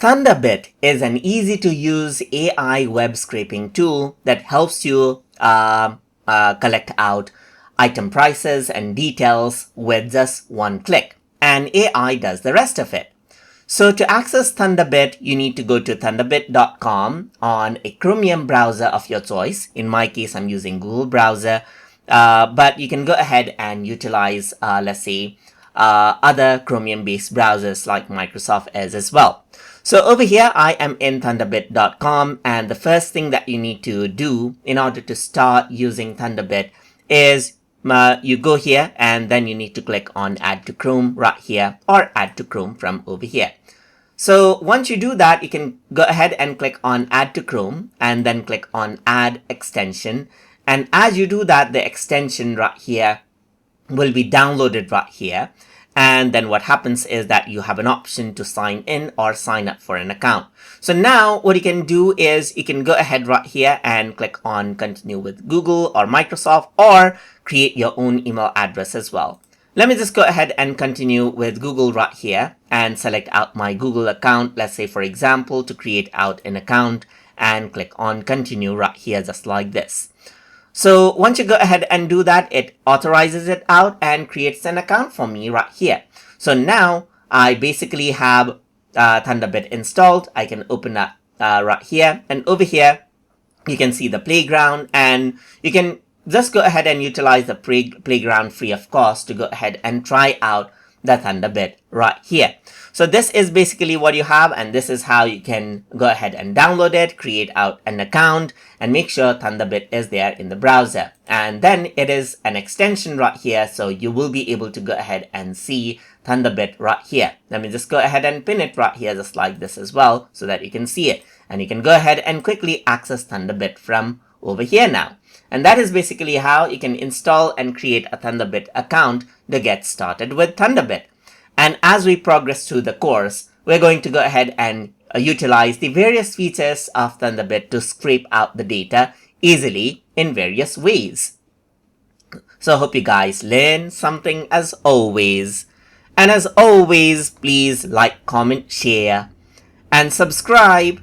Thunderbit is an easy-to-use AI web scraping tool that helps you collect out item prices and details with just one click, and AI does the rest of it. So to access Thunderbit, you need to go to thunderbit.com on a Chromium browser of your choice. In my case, I'm using Google browser, but you can go ahead and utilize, let's say, other Chromium-based browsers like Microsoft Edge as well. So over here, I am in thunderbit.com, and the first thing that you need to do in order to start using Thunderbit is you go here and then you need to click on Add to Chrome right here, or Add to Chrome from over here. So once you do that, you can go ahead and click on Add to Chrome and then click on Add Extension. And as you do that, the extension right here will be downloaded right here. And then what happens is that you have an option to sign in or sign up for an account. So now what you can do is you can go ahead right here and click on continue with Google or Microsoft, or create your own email address as well. Let me just go ahead and continue with Google right here and select out my Google account. Let's say, for example, to create out an account, and click on continue right here, just like this. So once you go ahead and do that, it authorizes it out and creates an account for me right here. So now I basically have Thunderbit installed. I can open that right here, and over here you can see the playground, and you can just go ahead and utilize the playground free of cost to go ahead and try out the Thunderbit right here. So this is basically what you have, and this is how you can go ahead and download it, create out an account, and make sure Thunderbit is there in the browser. And then it is an extension right here, so you will be able to go ahead and see Thunderbit right here. Let me just go ahead and pin it right here, just like this as well, so that you can see it. And you can go ahead and quickly access Thunderbit from over here now. And that is basically how you can install and create a Thunderbit account to get started with Thunderbit. And as we progress through the course, we're going to go ahead and utilize the various features of Thunderbit to scrape out the data easily in various ways. So I hope you guys learn something as always. And as always, please like, comment, share, and subscribe.